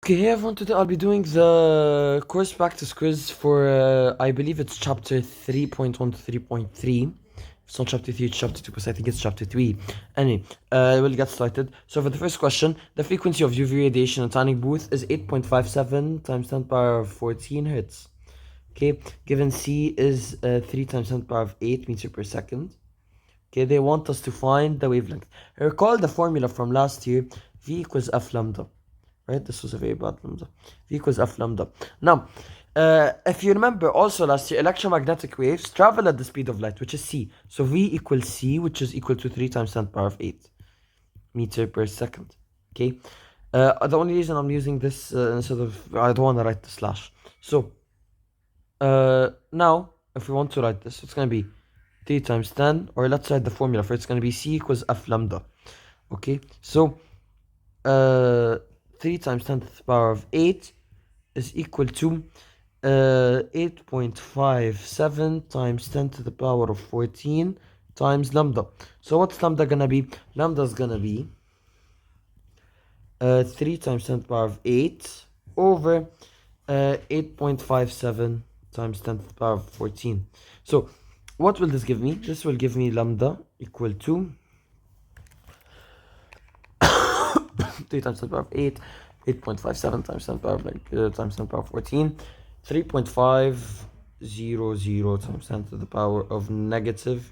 Okay, hey everyone, today I'll be doing the course practice quiz for, I believe it's chapter 3.1 to 3.3. It's not chapter 3, it's chapter 2, because I think it's chapter 3. Anyway, we'll get started. So for the first question, the frequency of UV radiation in a tanning booth is 8.57 times 10 power of 14 hertz. Okay, given C is 3 times 10 power of 8 meter per second. Okay, they want us to find the wavelength. Recall the formula from last year, V equals F lambda. Right, this was a very bad lambda. V equals F lambda. Now, if you remember also last year, electromagnetic waves travel at the speed of light, which is C. So V equals C, which is equal to 3 times 10 power of 8 meter per second. Okay. The only reason I'm using this instead of, I don't want to write the slash. So, now, if we want to write this, it's going to be 3 times 10, or let's write the formula for it. It's going to be C equals F lambda. Okay. So, 3 times 10 to the power of 8 is equal to 8.57 times 10 to the power of 14 times lambda. So what's lambda gonna be? Lambda is gonna be 3 times 10 to the power of 8 over 8.57 times 10 to the power of 14. So what will this give me? This will give me lambda equal to 3 times 10 to the power of 8, 8.57 times 10 to the power of times 10 to the power of 14, 3.500 times 10 to the power of negative,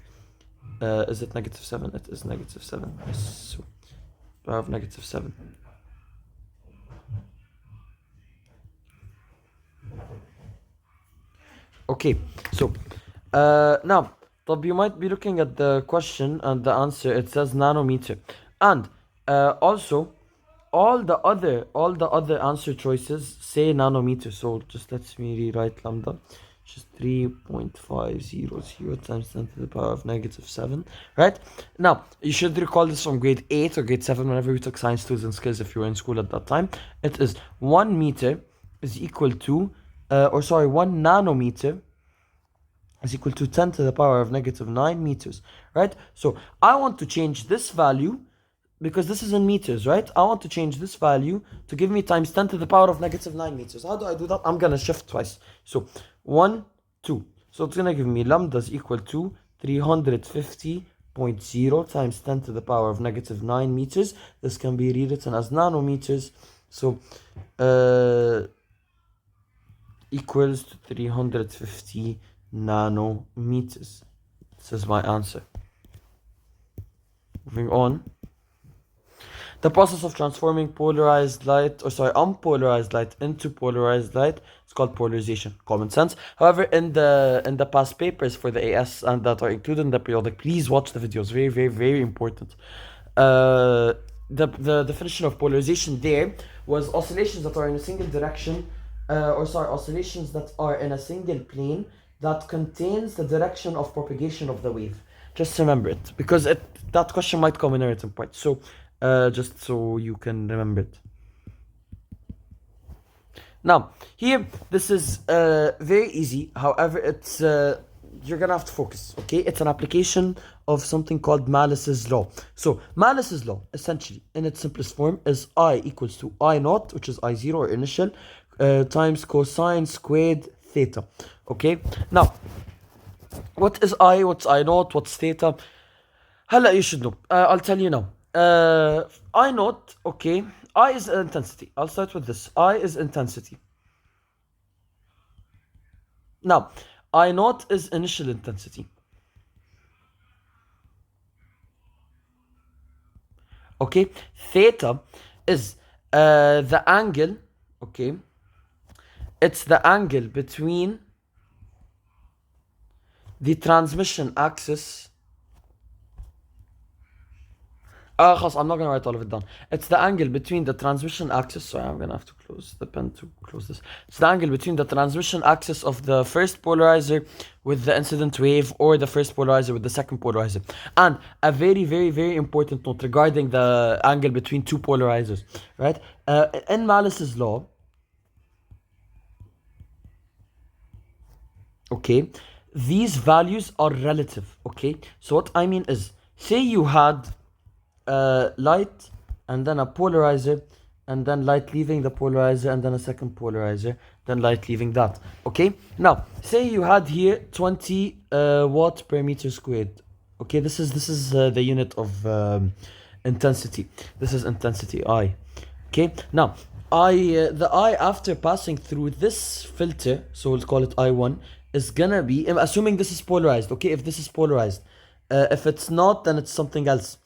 is it negative 7? It is negative 7, yes, so power of negative 7. Okay, so, now, you might be looking at the question and the answer, it says nanometer, and also, all the other answer choices say nanometer, so just let me rewrite lambda, just 3.500 times 10 to the power of negative 7, right? Now, you should recall this from grade 8 or grade 7, whenever we took science tools and skills, if you were in school at that time. It is 1 meter is equal to, 1 nanometer is equal to 10 to the power of negative 9 meters, right? So I want to change this value, because this is in meters, right? I want to change this value to give me times 10 to the power of negative 9 meters. How do I do that? I'm going to shift twice. So 1, 2. So it's going to give me lambda is equal to 350.0 times 10 to the power of negative 9 meters. This can be rewritten as nanometers. So equals to 350 nanometers. This is my answer. Moving on. The process of transforming unpolarized light into polarized light is called polarization. Common sense. However, in the past papers for the AS and that are included in the periodic, please watch the videos. Very, very, very important. The definition of polarization there was oscillations that are in a single direction, oscillations that are in a single plane that contains the direction of propagation of the wave. Just remember it, because that question might come in a written part. So just so you can remember it. Now, here, this is very easy. However, it's you're gonna have to focus, okay? It's an application of something called Malus's law. So, Malus's law, essentially, in its simplest form, is I equals to I naught, which is I0 or initial, times cosine squared theta, okay? Now, what is I, what's I naught, what's theta? Hala, you should know. I'll tell you now. I naught, okay, I is intensity. I'll start with this. I is intensity. Now, I naught is initial intensity. Okay, theta is the angle, okay, it's the angle between the transmission axis. I'm not gonna write all of it down. It's the angle between the transmission axis. Sorry, I'm gonna have to close the pen to close this. It's the angle between the transmission axis of the first polarizer with the incident wave, or the first polarizer with the second polarizer. And a very, very, very important note regarding the angle between two polarizers, right? In Malus's law, okay, these values are relative, okay? So what I mean is, say you had light and then a polarizer and then light leaving the polarizer, and then a second polarizer, then light leaving that. Okay, now say you had here 20 watt per meter squared. Okay, this is the unit of intensity. This is intensity I. Okay, now the I after passing through this filter, so we'll call it I1, is gonna be, assuming this is polarized. Okay, if this is polarized, if it's not, then it's something else.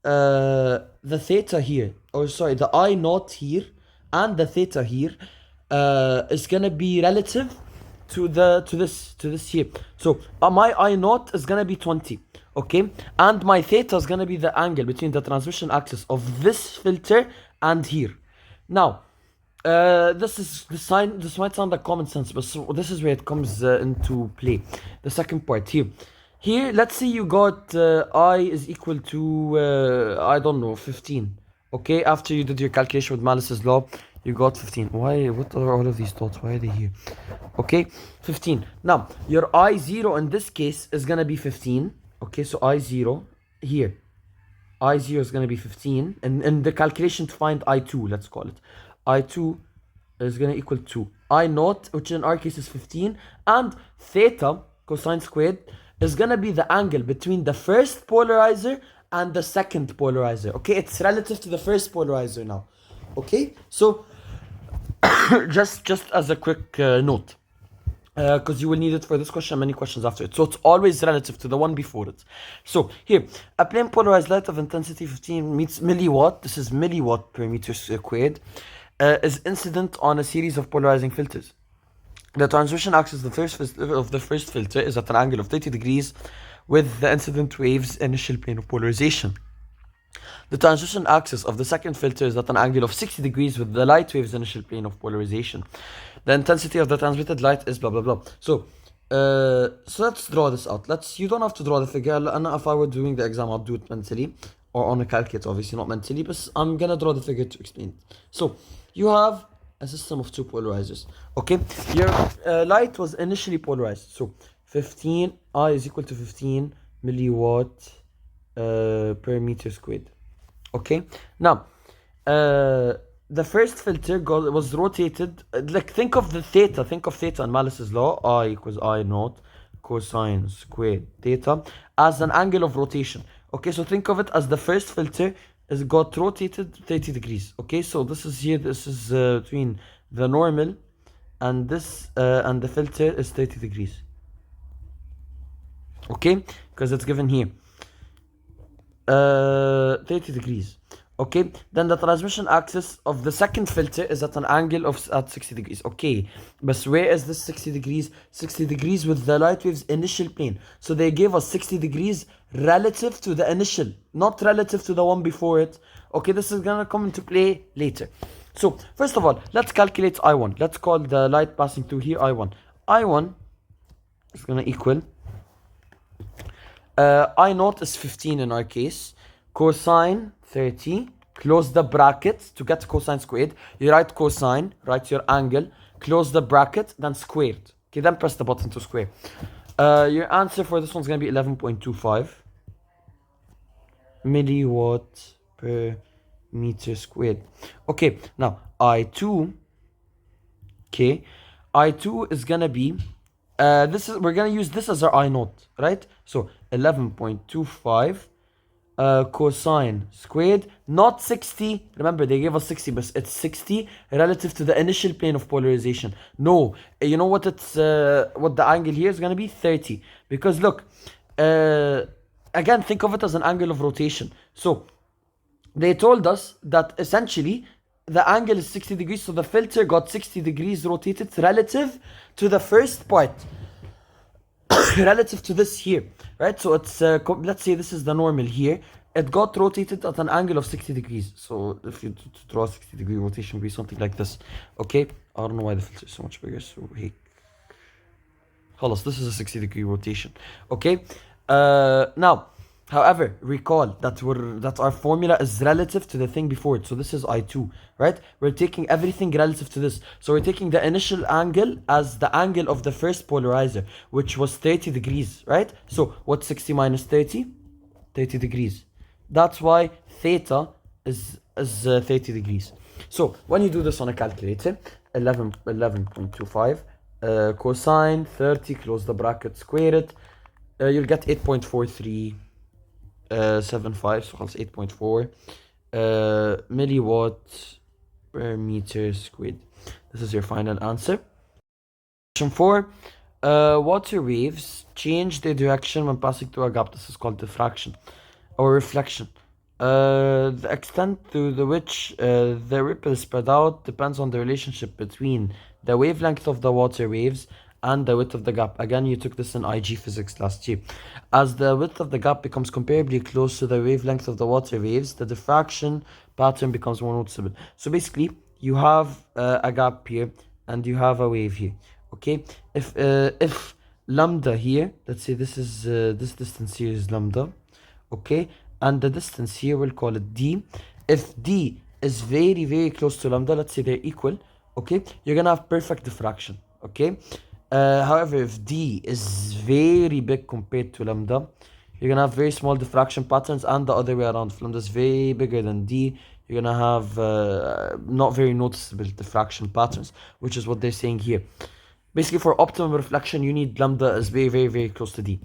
The theta here, or sorry, the I naught here and the theta here is gonna be relative to this here. So my I naught is gonna be 20, okay, and my theta is gonna be the angle between the transmission axis of this filter and here. Now this might sound like common sense, but so this is where it comes into play. The second part here. Here, let's say you got I is equal to, I don't know, 15. Okay, after you did your calculation with Malus's law, you got 15. Why? What are all of these dots? Why are they here? Okay, 15. Now, your I0 in this case is going to be 15. Okay, so I0 here. I0 is going to be 15. And in the calculation to find I2, let's call it. I2 is going to equal to I0, which in our case is 15. And theta, cosine squared, is gonna be the angle between the first polarizer and the second polarizer. Okay, it's relative to the first polarizer now. Okay, so just as a quick note, because you will need it for this question, many questions after it. So it's always relative to the one before it. So here, a plane polarized light of intensity 15 meets milliwatt. This is milliwatt per meter squared. Is incident on a series of polarizing filters. The transmission axis of the first filter is at an angle of 30 degrees with the incident wave's initial plane of polarization. The transition axis of the second filter is at an angle of 60 degrees with the light wave's initial plane of polarization. The intensity of the transmitted light is blah blah blah. So let's draw this out. You don't have to draw the figure. And if I were doing the exam, I'd do it mentally or on a calculator, obviously not mentally, but I'm gonna draw the figure to explain. So you have a system of two polarizers. Okay, your light was initially polarized, so 15 I is equal to 15 milliwatt per meter squared. Okay, now the first filter was rotated, like think of theta in Malus's law. I equals I naught cosine squared theta as an angle of rotation. Okay, so think of it as the first filter got rotated 30 degrees. Okay, so this is between the normal and this and the filter is 30 degrees. Okay, because it's given here 30 degrees. Okay, then the transmission axis of the second filter is at an angle of at 60 degrees. Okay, but where is this 60 degrees? 60 degrees with the light wave's initial plane. So they gave us 60 degrees relative to the initial, not relative to the one before it. Okay, this is gonna come into play later. So first of all, let's calculate I1. Let's call the light passing through here I1. I1 is gonna equal I naught is 15 in our case, cosine 30, close the bracket to get cosine squared. You write cosine, write your angle, close the bracket, then squared. Okay, then press the button to square. Your answer for this one's gonna be 11.25 milliwatt per meter squared. Okay, now I2. Okay, I2 is gonna be we're gonna use this as our I naught, right? So 11.25 cosine squared, not 60. Remember, they gave us 60, but it's 60 relative to the initial plane of polarization. No, you know what what the angle here is gonna be? 30. Because look, again, think of it as an angle of rotation. So they told us that essentially the angle is 60 degrees, so the filter got 60 degrees rotated relative to the first part. Relative to this here, right? So it's let's say this is the normal here. It got rotated at an angle of 60 degrees. So if you draw a 60 degree rotation, be something like this. Okay, I don't know why the filter is so much bigger. So hey, خلاص, this is a 60 degree rotation. Okay, now however, recall that our formula is relative to the thing before it. So this is I2, right? We're taking everything relative to this. So we're taking the initial angle as the angle of the first polarizer, which was 30 degrees, right? So what's 60 minus 30? 30 degrees. That's why theta is 30 degrees. So when you do this on a calculator, 11.25 cosine 30, close the bracket, square it, you'll get 8.4375, so خلاص 8.4 milliwatt per meter squared. This is your final answer. Question 4. Water waves change their direction when passing through a gap. This is called diffraction or reflection. The extent to which the ripple spread out depends on the relationship between the wavelength of the water waves and the width of the gap. Again, you took this in IG physics last year. As the width of the gap becomes comparably close to the wavelength of the water waves, the diffraction pattern becomes more noticeable. So basically, you have a gap here and you have a wave here. Okay, if lambda here, let's say this is this distance here is lambda, okay, and the distance here we'll call it d. If d is very close to lambda, let's say they're equal, okay, you're gonna have perfect diffraction, okay. However, if d is very big compared to lambda, you're gonna have very small diffraction patterns, and the other way around. If lambda is way bigger than d, you're gonna have not very noticeable diffraction patterns, which is what they're saying here. Basically, for optimum reflection, you need lambda is very close to d.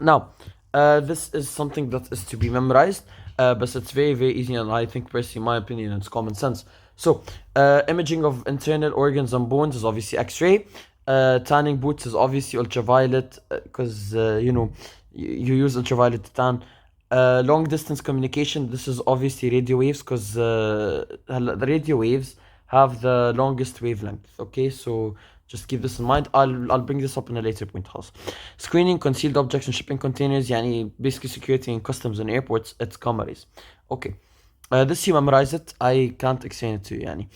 Now, this is something that is to be memorized, but it's very easy, and I think, personally, in my opinion, it's common sense. So, imaging of internal organs and bones is obviously X-ray. Tanning boots is obviously ultraviolet, because you know, you use ultraviolet to tan. Long distance communication, this is obviously radio waves, because the radio waves have the longest wavelength. Okay, so just keep this in mind. I'll bring this up in a later point. خلاص. Screening concealed objects in shipping containers, يعني basically security in customs and airports, it's cameras. Okay, this you memorize it. I can't explain it to you. يعني.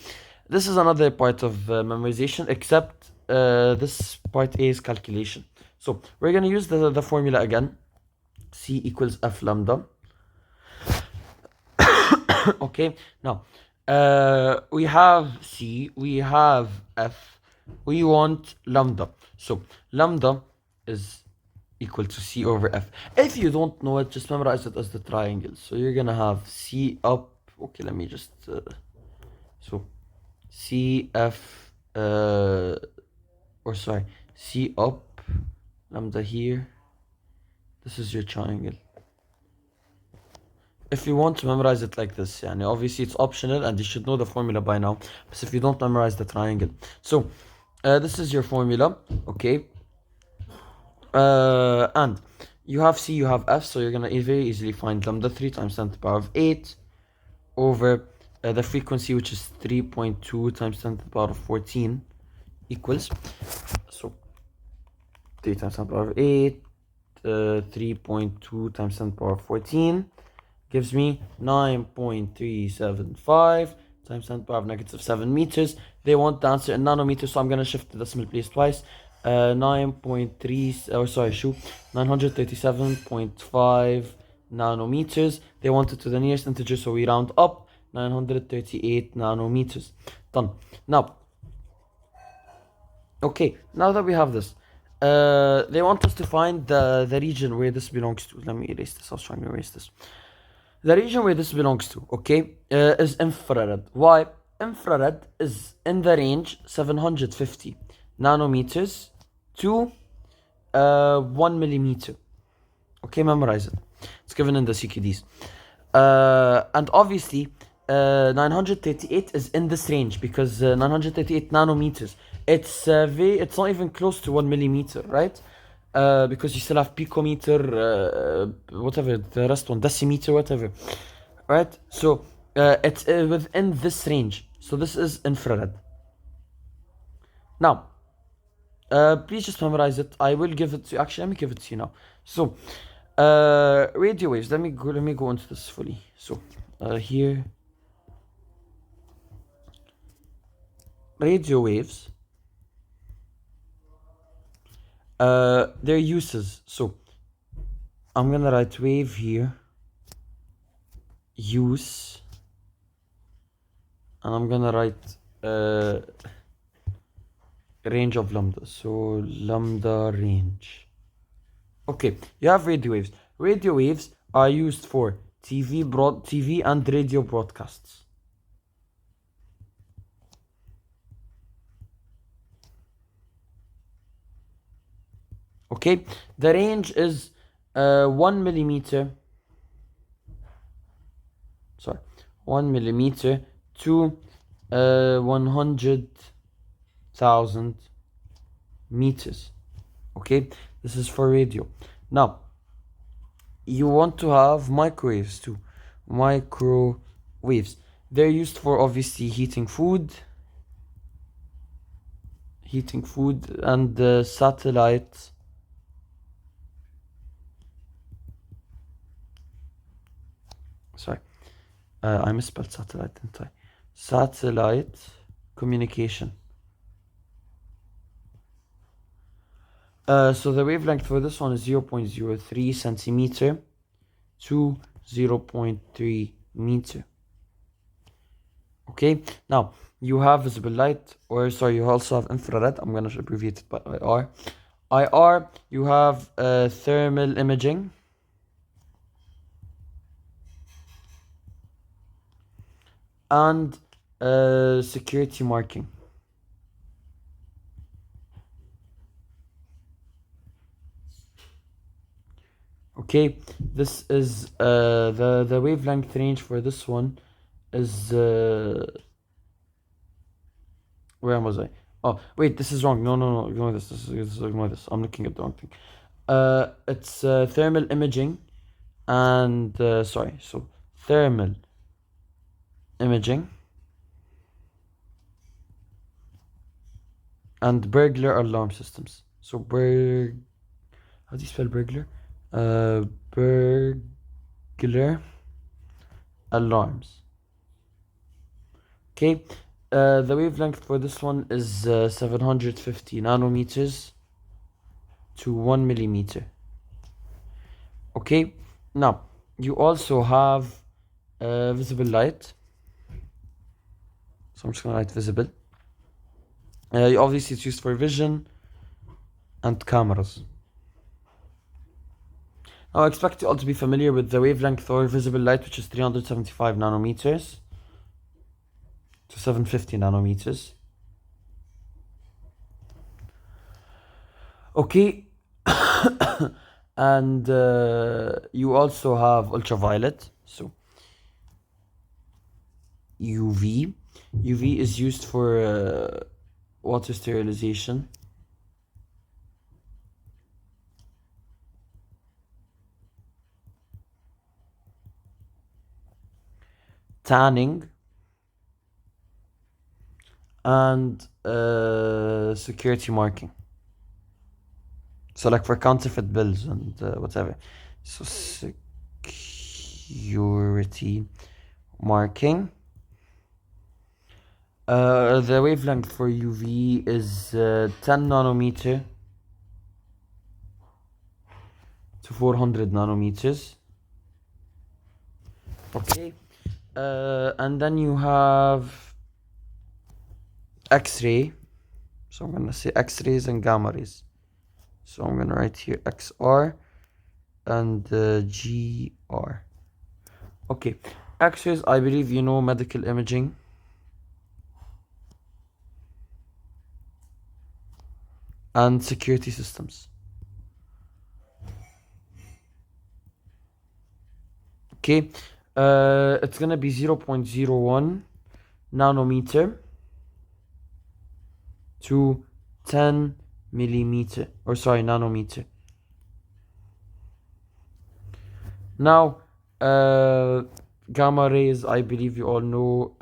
This is another part of memorization, except this part A is calculation. So we're gonna use the formula again. C equals F lambda. Okay, now we have C, we have F, we want lambda. So lambda is equal to C over F. If you don't know it, just memorize it as the triangle. So you're gonna have C up. Okay, let me just so C F or sorry, C up, lambda here. This is your triangle. If you want to memorize it like this, يعني obviously it's optional and you should know the formula by now. But if you don't memorize the triangle, so this is your formula, okay? And you have C, you have F, so you're gonna very easily find lambda 3 times 10 to the power of 8 over the frequency, which is 3.2 times 10 to the power of 14 equals, so 3 times 10 to the power of 8, 3.2 times 10 to the power of 14 gives me 9.375 times 10 to the power of negative 7 meters. They want the answer in nanometers, so I'm gonna shift the decimal place twice. 937.5 nanometers. They want it to the nearest integer, so we round up. 938 nanometers. Done. Now, okay, now that we have this, they want us to find the region where this belongs to. Let me erase this. I was trying to erase this. The region where this belongs to, okay, is infrared. Why? Infrared is in the range 750 nanometers to 1 millimeter. Okay, memorize it. It's given in the CQDs. And obviously, 938 is in this range because 938 nanometers. It's not even close to 1 millimeter, right? Because you still have picometer, whatever, the rest one, decimeter, whatever, right? So it's within this range. So this is infrared. Now, please just memorize it. I will give it to you. Actually, let me give it to you now. So, radio waves. Let me go into this fully. So, here, radio waves. Their uses. So, I'm gonna write wave here. Use. And I'm gonna write range of lambda. So lambda range. Okay, you have radio waves. Radio waves are used for TV and radio broadcasts. Okay, the range is 1 millimeter. Sorry, 1 millimeter to 100,000 meters. Okay, this is for radio. Now, you want to have microwaves too. Microwaves. They're used for obviously heating food and satellite. Sorry, I misspelled satellite, didn't I? Satellite communication. So the wavelength for this one is 0.03 centimeter to 0.3 meter. Okay, now you have visible light, or sorry, you also have infrared. I'm gonna abbreviate it by IR. IR, you have thermal imaging, and security marking. Okay, this is the wavelength range for this one is where was I? Oh wait, this is wrong. No, ignore this. Ignore this. I'm looking at the wrong thing. It's thermal imaging, and sorry, so thermal imaging and burglar alarm systems. So how do you spell burglar? Burglar alarms. Okay, the wavelength for this one is 750 nanometers to 1 millimeter. Okay, now you also have visible light. So I'm just gonna write visible. Obviously, it's used for vision and cameras. Now, I expect you all to be familiar with the wavelength or visible light, which is 375 nanometers to 750 nanometers. Okay, and you also have ultraviolet, so UV. UV is used for water sterilization. Tanning and security marking. So like for counterfeit bills and whatever. So security marking. The wavelength for UV is 10 nanometer to 400 nanometers. Okay. And then you have X-ray. So I'm going to say X-rays and gamma rays. So I'm going to write here XR and GR. Okay. X-rays, I believe you know medical imaging. And security systems. Okay. It's going to be 0.01 nanometer to 10 millimeter, or sorry, nanometer. Now, gamma rays, I believe you all know,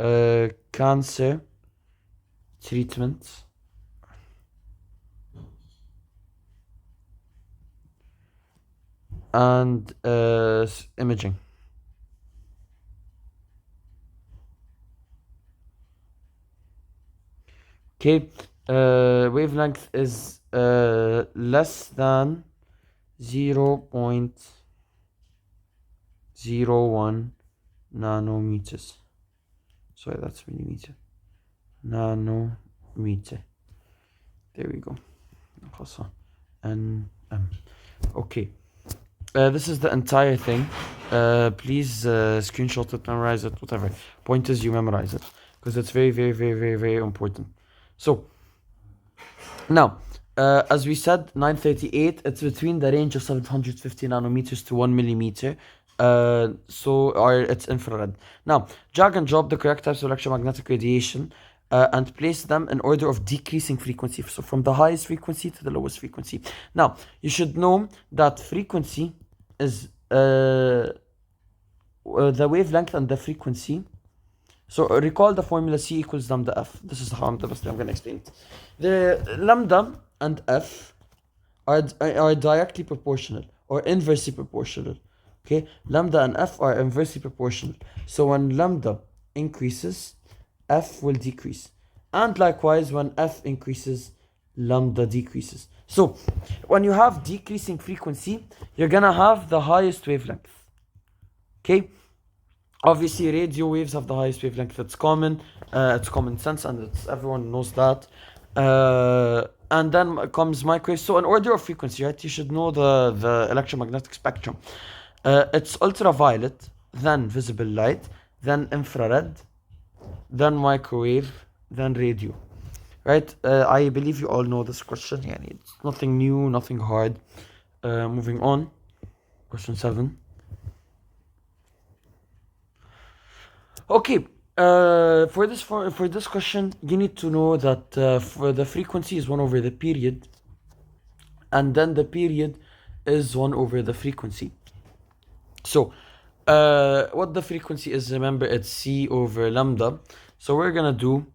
cancer treatment. And imaging. Okay, wavelength is less than 0.01 nanometers. Sorry, that's millimeter. Nanometer. There we go. Okay. This is the entire thing. Please screenshot it, memorize it, whatever. Point is you memorize it because it's very, very, very, very, very important. So now As we said, 938, it's between the range of 750 nanometers to 1 millimeter. It's infrared. Now, drag and drop the correct types of electromagnetic radiation and place them in order of decreasing frequency. So from the highest frequency to the lowest frequency. Now, you should know that frequency is the wavelength and the frequency. So recall the formula C equals lambda F. This is how I'm going to explain it. The lambda and F are directly proportional or inversely proportional. Okay, lambda and F are inversely proportional. So when lambda increases, F will decrease. And likewise, when F increases, lambda decreases. So when you have decreasing frequency, you're gonna have the highest wavelength. Okay, obviously radio waves have the highest wavelength. It's common sense, and everyone knows that. And then comes microwave. So in order of frequency, right, you should know the electromagnetic spectrum. It's ultraviolet, then visible light, then infrared, then microwave, then radio. Right? I believe you all know this question. Yeah, it's nothing new, nothing hard. Moving on. Question 7. Okay. For this question, you need to know that for the frequency is 1 over the period, and then the period is 1 over the frequency. So, what the frequency is, remember, it's C over lambda. So we're gonna do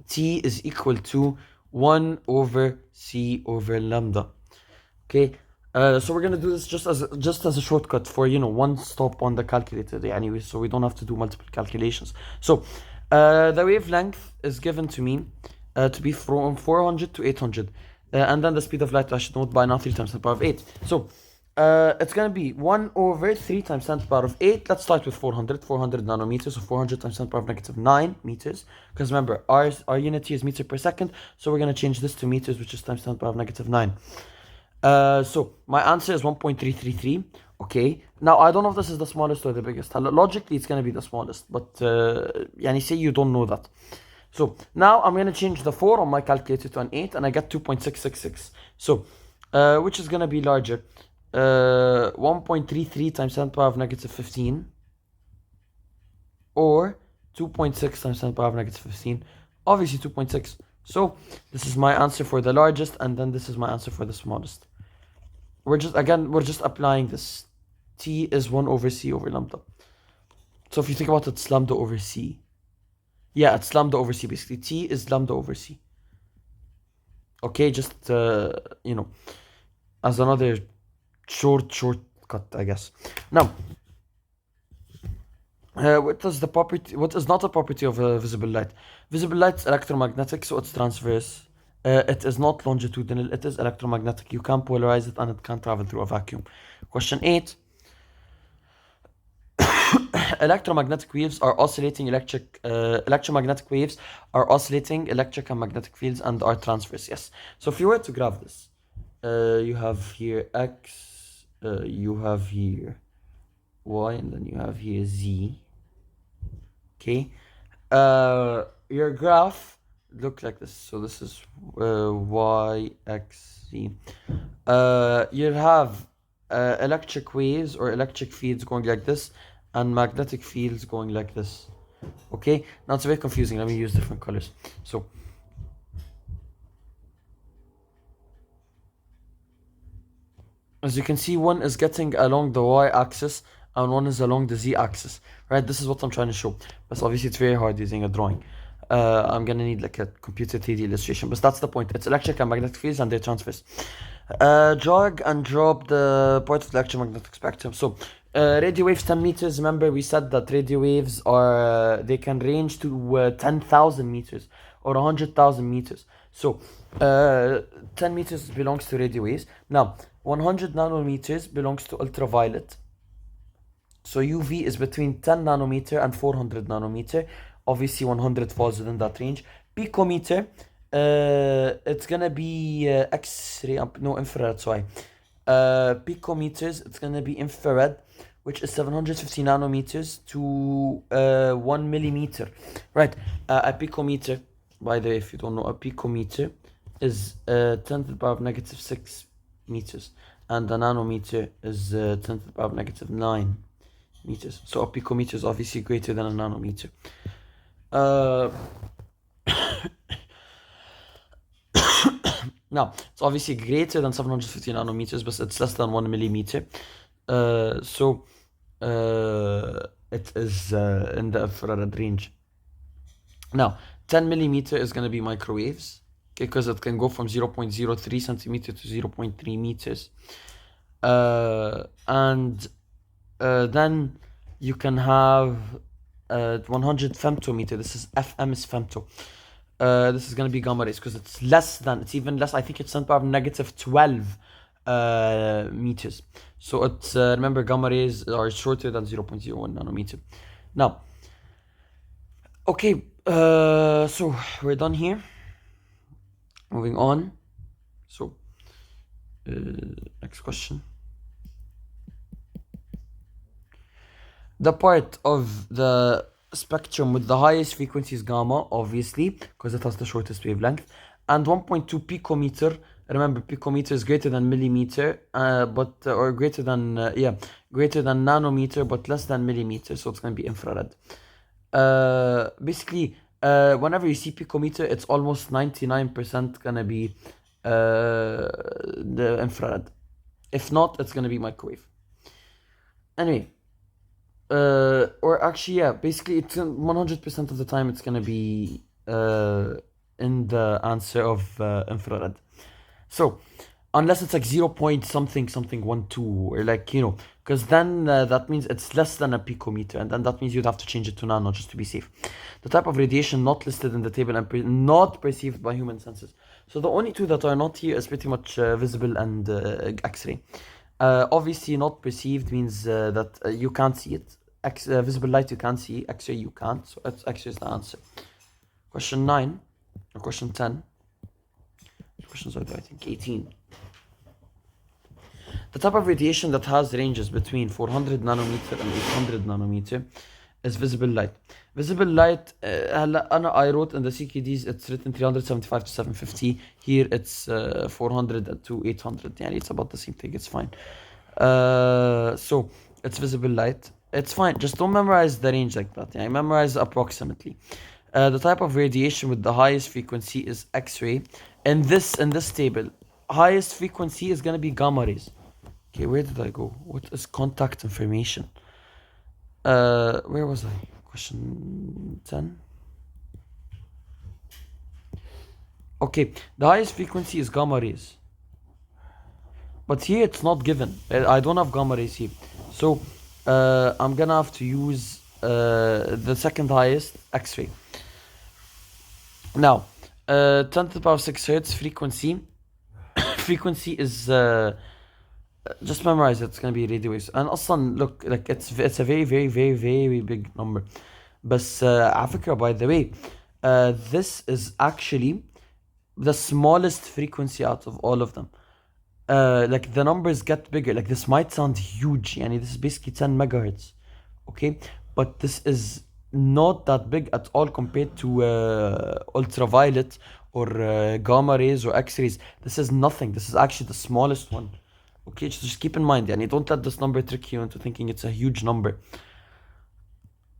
T is equal to 1 over C over lambda. Okay. So we're gonna do this just as a shortcut for, one stop on the calculator anyway, so we don't have to do multiple calculations. So the wavelength is given to me to be from 400 to 800, and then the speed of light I should note by now 3 times 10 to the power of 8. So it's gonna be 1 over 3 times 10 to the power of 8. Let's start with 400 nanometers, so 400 times 10 to the power of negative 9 meters, because remember our unit here is meter per second, so we're gonna change this to meters, which is times 10 to the power of negative 9. So my answer is 1.333. Okay, now I don't know if this is the smallest or the biggest. Logically it's gonna be the smallest, but say you don't know that. So now I'm gonna change the 4 on my calculator to an 8, and I get 2.666. So which is gonna be larger? 1.33 times 10 to the power of negative 15, or 2.6 times 10 to the power of negative 15. Obviously 2.6. So this is my answer for the largest, and then this is my answer for the smallest. We're just applying this. T is 1 over C over lambda. So if you think about it, it's lambda over C. Yeah, it's lambda over C basically. T is lambda over C. Okay, just as another shortcut, I guess. Now, what is not a property of visible light? Visible light is electromagnetic, so it's transverse. It is not longitudinal, it is electromagnetic. You can polarize it and it can travel through a vacuum. Question 8. Electromagnetic waves are oscillating electromagnetic waves are oscillating electric and magnetic fields and are transverse. Yes. So if you were to graph this, you have here X, you have here Y, and then you have here Z. Okay. Your graph look like this. So this is Y, X, Z. You'll have electric waves or electric fields going like this, and magnetic fields going like this. Okay, now it's very confusing. Let me use different colors. So as you can see, one is getting along the y-axis and one is along the z-axis, right? This is what I'm trying to show, but obviously it's very hard using a drawing. I'm gonna need like a computer 3D illustration, but that's the point. It's electric and magnetic fields and they're transverse. Drag and drop the part of the electromagnetic spectrum. So radio waves 10 meters. Remember we said that radio waves are they can range to 10,000 meters or 100,000 meters. So 10 meters belongs to radio waves. Now 100 nanometers belongs to ultraviolet. So UV is between 10 nanometer and 400 nanometer. Obviously 100 falls within that range. Picometer, it's gonna be X-ray, no, infrared, sorry. Picometers, it's gonna be infrared, which is 750 nanometers to 1 millimeter. Right, a picometer, by the way, if you don't know, a picometer is 10 to the power of negative 6 meters, and a nanometer is 10 to the power of negative 9 meters. So a picometer is obviously greater than a nanometer. Now, it's obviously greater than 750 nanometers, but it's less than 1 millimeter. So it is in the infrared range. Now, 10 millimeter is going to be microwaves, because it can go from 0.03 centimeter to 0.3 meters. And then you can have 100 femtometer. This is FM is femto. This is going to be gamma rays, because it's even less. I think it's 10 to the power of negative 12 meters. So it's remember, gamma rays are shorter than 0.01 nanometer. Now, okay, so we're done here. Moving on. So next question. The part of the spectrum with the highest frequency is gamma, obviously, because it has the shortest wavelength. And 1.2 picometer. Remember, picometer is greater than millimeter, or greater than greater than nanometer, but less than millimeter. So it's going to be infrared. Basically, whenever you see picometer, it's almost 99% gonna be the infrared. If not, it's gonna be microwave. Anyway, or actually, yeah, basically, it's 100% of the time it's gonna be in the answer of infrared. So, unless it's like 0 point something 12, or like, you know, because then that means it's less than a picometer, and then that means you'd have to change it to nano just to be safe. The type of radiation not listed in the table and not perceived by human senses. So the only two that are not here is pretty much visible and X-ray. Obviously, not perceived means that you can't see it. Visible light you can't see, X-ray you can't. So X-ray is the answer. Question 9 or question 10. Questions are there, I think 18. The type of radiation that has ranges between 400 nanometer and 800 nanometer is visible light. Visible light, I wrote in the CQDs, it's written 375 to 750. Here it's 400 to 800. Yeah, it's about the same thing, it's fine. So it's visible light. It's fine, just don't memorize the range like that. Yeah, memorize approximately. The type of radiation with the highest frequency is X-ray. In this table, highest frequency is going to be gamma rays. Okay, where did I go? What is contact information? Where was I? Question 10. Okay, the highest frequency is gamma rays. But here it's not given. I don't have gamma rays here. So I'm gonna have to use the second highest, X-ray. Now, 10 to the power of 6 hertz frequency. Frequency is just memorize it. It's gonna be radio waves. And also, look, like it's a very, very, very, very big number. But Africa, by the way, this is actually the smallest frequency out of all of them. Like the numbers get bigger. Like this might sound huge, and this is basically 10 megahertz. Okay, but this is not that big at all compared to ultraviolet or gamma rays or X-rays. This is nothing. This is actually the smallest one. Okay, just keep in mind, and don't let this number trick you into thinking it's a huge number.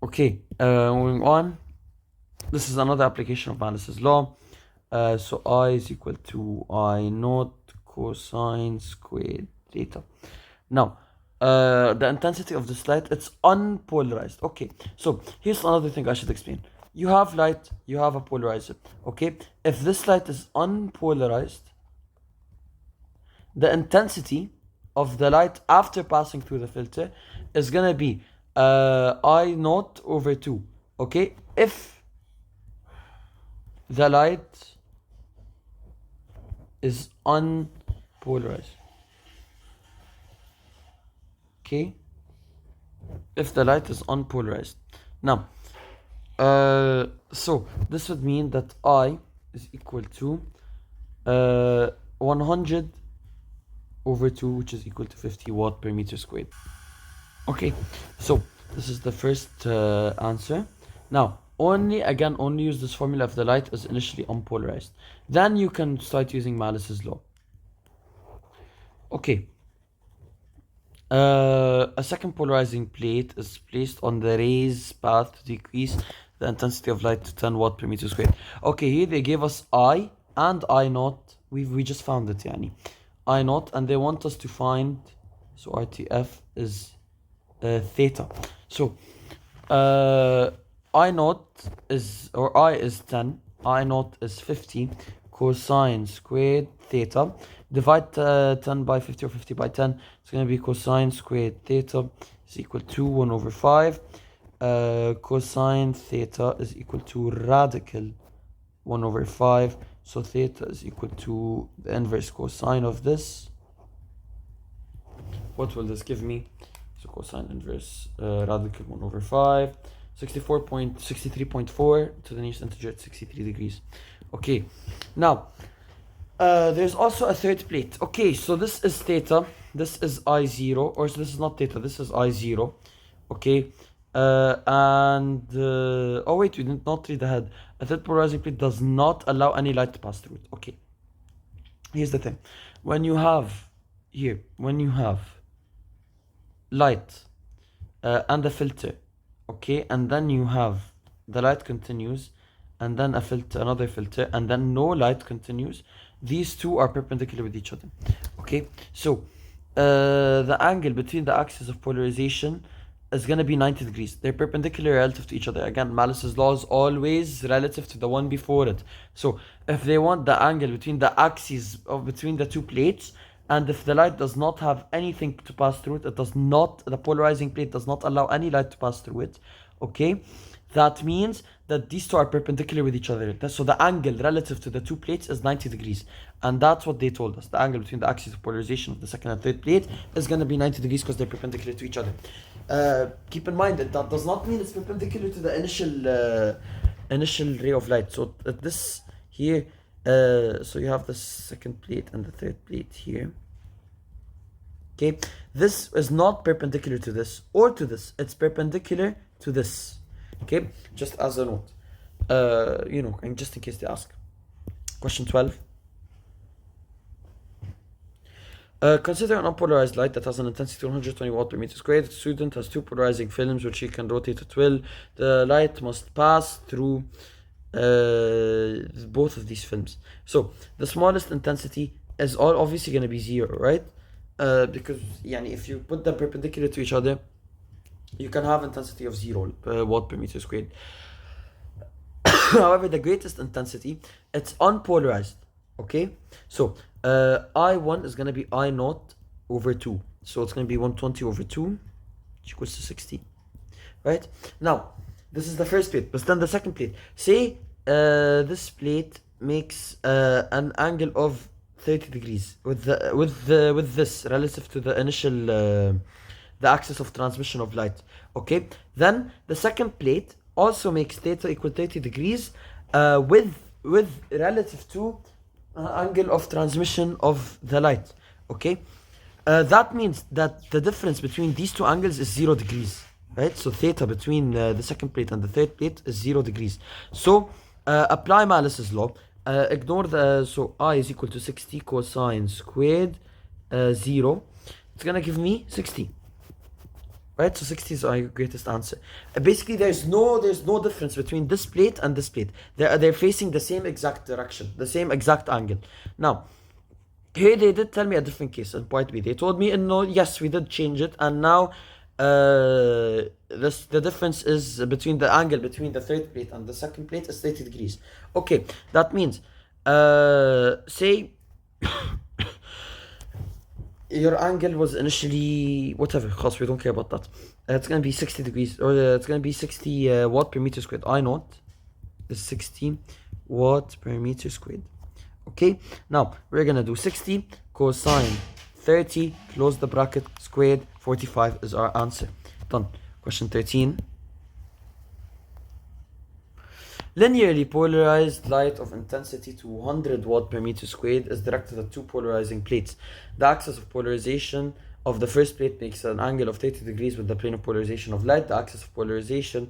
Okay, moving on. This is another application of Malus's law. So I is equal to I naught cosine squared theta. Now, the intensity of this light, it's unpolarized. Okay, so here's another thing I should explain. You have light, you have a polarizer. Okay, if this light is unpolarized, the intensity of the light after passing through the filter is gonna be I naught over 2. Okay, if the light is unpolarized. Okay, if the light is unpolarized. Now, so this would mean that I is equal to 100 over 2, which is equal to 50 watt per meter squared. Okay, so this is the first answer. Now, only use this formula if the light is initially unpolarized. Then you can start using Malus's law. Okay. A second polarizing plate is placed on the ray's path to decrease the intensity of light to 10 watt per meter squared. Okay, here they gave us I and I naught. We just found it, yani. I naught, and they want us to find, so RTF is theta. So I naught is, or I is 10, I naught is 50 cosine squared theta. Divide 10 by 50 or 50 by 10. It's going to be cosine squared theta is equal to 1 over 5. Cosine theta is equal to radical 1 over 5. So theta is equal to the inverse cosine of this. What will this give me? So cosine inverse radical 1 over 5. 63.4 to the nearest integer at 63 degrees. Okay, now there's also a third plate. Okay, so this is theta, this is I0, or so this is not theta, this is I0. Okay, oh wait, we did not read ahead. A third polarizing plate does not allow any light to pass through it. Okay, here's the thing. When you have light and a filter, okay, and then you have the light continues, and then a filter, another filter, and then no light continues. These two are perpendicular with each other. Okay, so the angle between the axis of polarization is going to be 90 degrees. They're perpendicular relative to each other. Again, Malus's law is always relative to the one before it. So if they want the angle between the axes of between the two plates, and if the light does not have anything to pass through it, the polarizing plate does not allow any light to pass through it, okay? That means that these two are perpendicular with each other. So the angle relative to the two plates is 90 degrees. And that's what they told us. The angle between the axis of polarization of the second and third plate is going to be 90 degrees because they're perpendicular to each other. Keep in mind that does not mean it's perpendicular to the initial ray of light. So this here, so you have the second plate and the third plate here. Okay, this is not perpendicular to this or to this. It's perpendicular to this. Okay, just as a note, and just in case they ask. Question 12. Consider an unpolarized light that has an intensity of 120 watt per meter squared. The student has two polarizing films which he can rotate at will. The light must pass through both of these films. So the smallest intensity is obviously going to be 0, right? Because if you put them perpendicular to each other, you can have intensity of 0 watt per meter squared. However, the greatest intensity, it's unpolarized. Okay, so I1 is going to be I naught over 2. So it's going to be 120 over 2, which equals to 60. Right? Now, this is the first plate. But then the second plate. Say this plate makes an angle of 30 degrees with this relative to the initial the axis of transmission of light. Okay, then the second plate also makes theta equal 30 degrees with relative to angle of transmission of the light. Okay, that means that the difference between these two angles is 0 degrees, right? So theta between the second plate and the third plate is 0 degrees. So apply Malus's law. Ignore so I is equal to 60 cosine squared 0. It's gonna give me 60. Right, so 60 is our greatest answer. Basically, there's no difference between this plate and this plate. They're facing the same exact direction, the same exact angle. Now, here they did tell me a different case in point B. They told me, no, yes, we did change it, and now the difference is between the angle between the third plate and the second plate is 30 degrees. Okay, that means say your angle was initially whatever, because we don't care about that. It's gonna be 60 degrees, or it's gonna be 60 watt per meter squared. I naught is 60 watt per meter squared. Okay, now we're gonna do 60 cosine 30, close the bracket, squared, 45 is our answer. Done. Question 13. Linearly polarized light of intensity to 100 watt per meter squared is directed at two polarizing plates. The axis of polarization of the first plate makes an angle of 30 degrees with the plane of polarization of light. The axis of polarization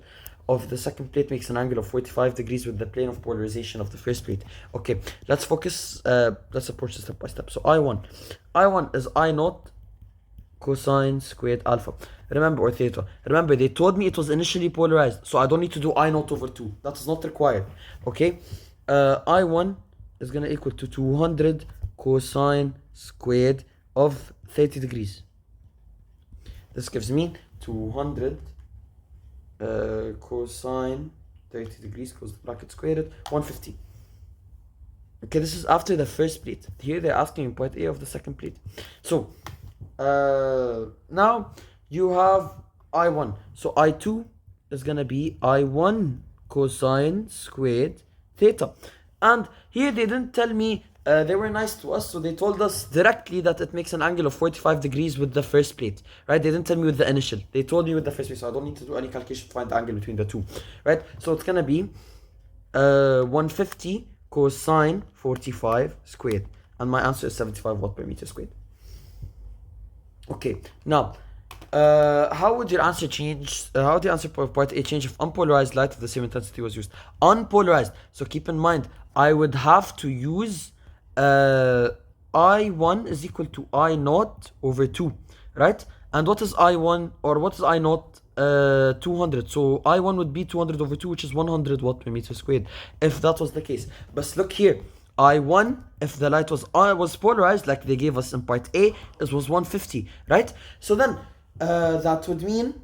of the second plate makes an angle of 45 degrees with the plane of polarization of the first plate. Okay, let's focus, let's approach this step by step. So I1 is I naught cosine squared alpha. Remember, or theta. Remember, they told me it was initially polarized, so I don't need to do I naught over 2. That is not required. Okay, I1 is gonna equal to 200 cosine squared of 30 degrees. This gives me 200 cosine 30 degrees, close the bracket, squared it, 150. Okay, this is after the first plate. Here they're asking in point A of the second plate. So now you have I1. So I2 is gonna be I1 cosine squared theta. And here they didn't tell me, they were nice to us, so they told us directly that it makes an angle of 45 degrees with the first plate, right? They didn't tell me with the initial. They told me with the first plate, so I don't need to do any calculation to find the angle between the two, right? So it's gonna be 150 cosine 45 squared, and my answer is 75 watt per meter squared. Okay, now how would your answer change? How would the answer for part A change if unpolarized light of the same intensity was used? Unpolarized. So keep in mind, I would have to use I1 is equal to I naught over 2, right? And what is I1 or what is I naught? 200. So I1 would be 200 over 2, which is 100 watt per meter squared, if that was the case. But look here, I1, if the light was polarized, like they gave us in part A, it was 150, right? So then that would mean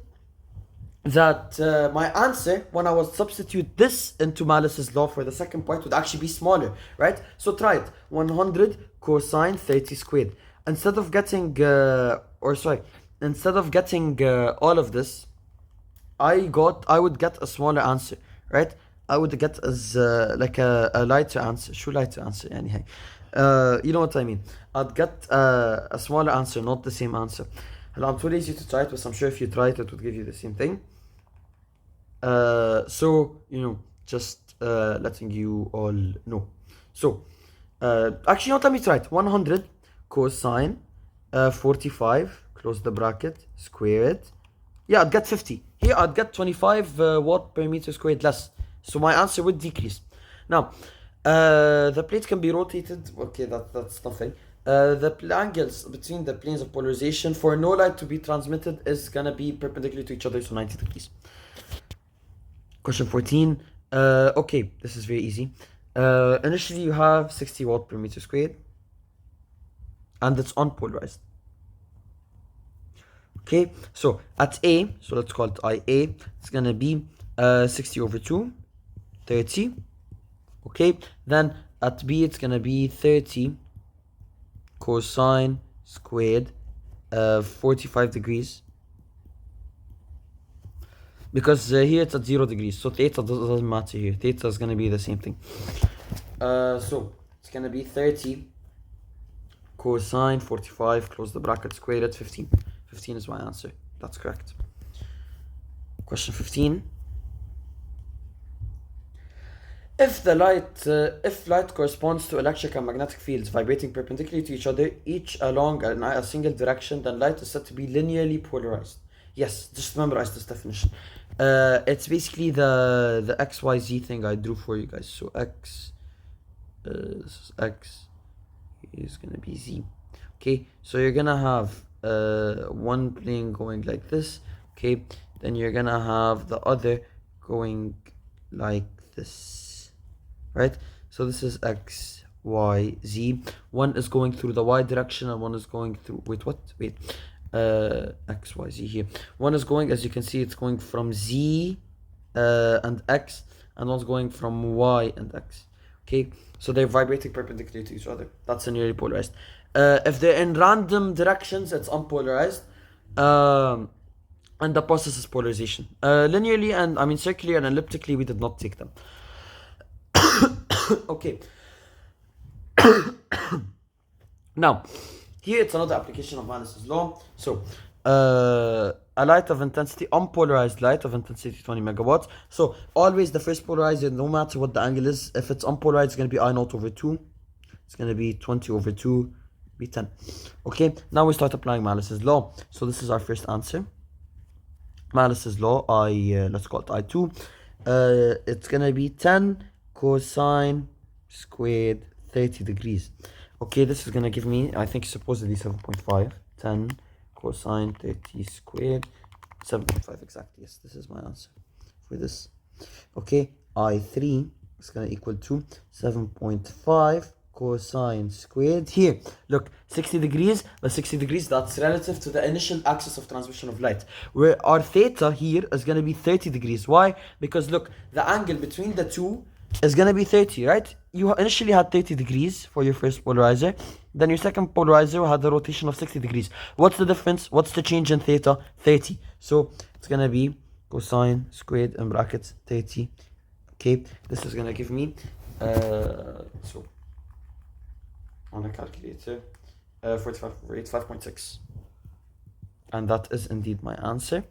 that my answer, when I would substitute this into Malus's law for the second part, would actually be smaller, right? So try it. 100 cosine 30 squared. Instead of getting, instead of getting all of this, I would get a smaller answer, right? I would get as like a lighter answer. Show lighter answer, anyhow. You know what I mean. I'd get a smaller answer, not the same answer. And I'm too lazy to try it, but I'm sure if you try it, it would give you the same thing. So, you know, just letting you all know. So, actually, not let me try it. 100 cosine 45, close the bracket, square it. Yeah, I'd get 50. Here, I'd get 25 watt per meter squared less. So my answer would decrease. Now, the plate can be rotated. Okay, that's nothing. The angles between the planes of polarization for no light to be transmitted is gonna be perpendicular to each other, so 90 degrees. Question 14. Okay, this is very easy. Initially, you have 60 watt per meter squared, and it's unpolarized. Okay, so at A, so let's call it IA, it's gonna be 60 over 2, 30. Okay, then at B, it's gonna be 30 cosine squared 45 degrees. Because here it's at 0 degrees, so theta doesn't matter here. Theta is gonna be the same thing. So it's gonna be 30 cosine 45, close the bracket, square it, 15. 15 is my answer. That's correct. Question 15. If light corresponds to electric and magnetic fields vibrating perpendicularly to each other, each along a single direction, then light is said to be linearly polarized. Yes, just memorize this definition. It's basically the XYZ thing I drew for you guys. So X, this is X, is gonna be Z. Okay, so you're gonna have one plane going like this. Okay, then you're gonna have the other going like this, right? So this is X, Y, Z. One is going through the Y direction and one is going through, X, Y, Z here. One is going, as you can see, it's going from Z and X, and one's going from Y and X. Okay, so they're vibrating perpendicular to each other. That's linearly polarized. If they're in random directions, it's unpolarized. And the process is polarization. Linearly and circularly and elliptically, we did not take them. Okay. Now, here it's another application of Malus's law. So, a light of intensity, unpolarized light of intensity 20 megawatts. So, always the first polarizer, no matter what the angle is, if it's unpolarized, it's going to be I naught over 2. It's going to be 20 over 2, be 10. Okay, now we start applying Malus's law. So, this is our first answer. Malus's law, let's call it I2. it's gonna be 10 cosine squared 30 degrees. Okay, this is gonna give me, I think supposedly 7.5. 10 cosine 30 squared, 7.5 exactly. Yes, this is my answer for this. Okay, I3 is gonna equal to 7.5 cosine squared. Here, look, 60 degrees, but 60 degrees, that's relative to the initial axis of transmission of light. Where our theta here is gonna be 30 degrees. Why? Because look, the angle between the two is gonna be 30, right? You initially had 30 degrees for your first polarizer, then your second polarizer had a rotation of 60 degrees. What's the difference? What's the change in theta? 30. So it's gonna be cosine squared in brackets 30. Okay, this is gonna give me so on a calculator 45.6, and that is indeed my answer.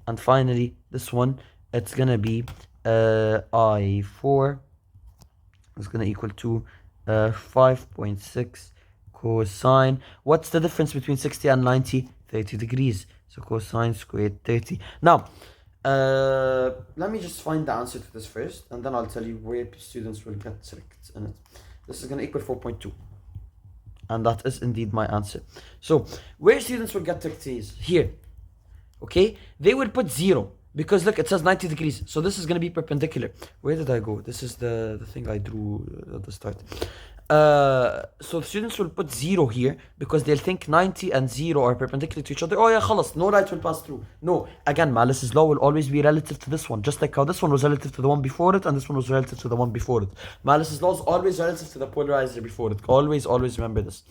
And finally, this one, it's gonna be I4 is gonna equal to 5.6 cosine. What's the difference between 60 and 90? 30 degrees. So cosine squared 30. Now, let me just find the answer to this first, and then I'll tell you where students will get select in it. This is gonna equal 4.2. And that is indeed my answer. So, where students will get tricked is here. Okay, they will put 0 because look, it says 90 degrees, so this is going to be perpendicular. Where did I go? This is the thing I drew at the start. So students will put 0 here because they'll think 90 and 0 are perpendicular to each other. Oh yeah, khalas, no light will pass through. No, again, Malus's law will always be relative to this one, just like how this one was relative to the one before it and this one was relative to the one before it. Malus's law is always relative to the polarizer before it. Always remember this.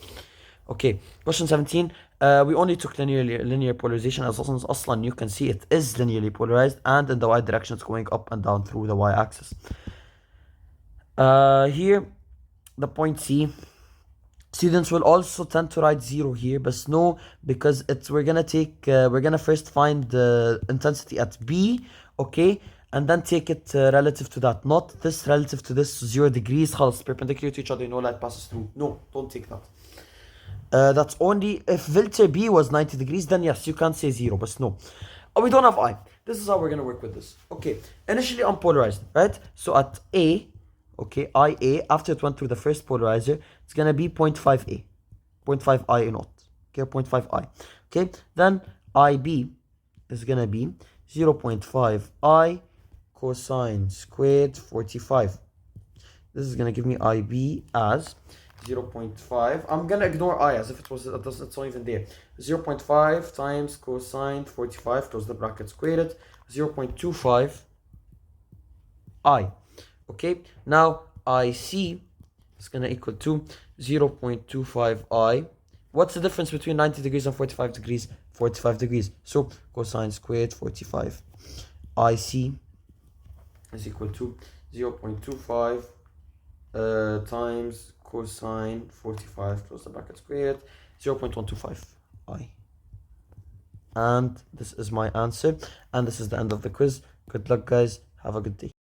Okay, question 17. We only took linear polarization as aslan you can see it is linearly polarized, and in the y direction it's going up and down through the y-axis. Here, the point C, students will also tend to write 0 here, but no, because we're gonna first find the intensity at B, okay, and then take it relative to that, not this relative to this 0 degrees, خلاص, perpendicular to each other, no light passes through. No, don't take that. That's only if filter B was 90 degrees, then yes, you can say 0, but no. Oh, we don't have I. This is how we're going to work with this. Okay, initially unpolarized, right? So at A, okay, IA, after it went through the first polarizer, it's going to be 0.5A, 0.5 I naught, okay, 0.5 I. Okay, then IB is going to be 0.5 I cosine squared 45. This is going to give me IB as 0.5. I'm gonna ignore I as if it's not even there. 0.5 times cosine 45, close the bracket, square it, 0.25 I. Okay, now IC is gonna equal to 0.25 I. What's the difference between 90 degrees and 45 degrees? 45 degrees. So cosine squared 45 IC is equal to 0.25 times cosine 45, close the bracket, squared, 0.125 I. And this is my answer, and this is the end of the quiz. Good luck, guys. Have a good day.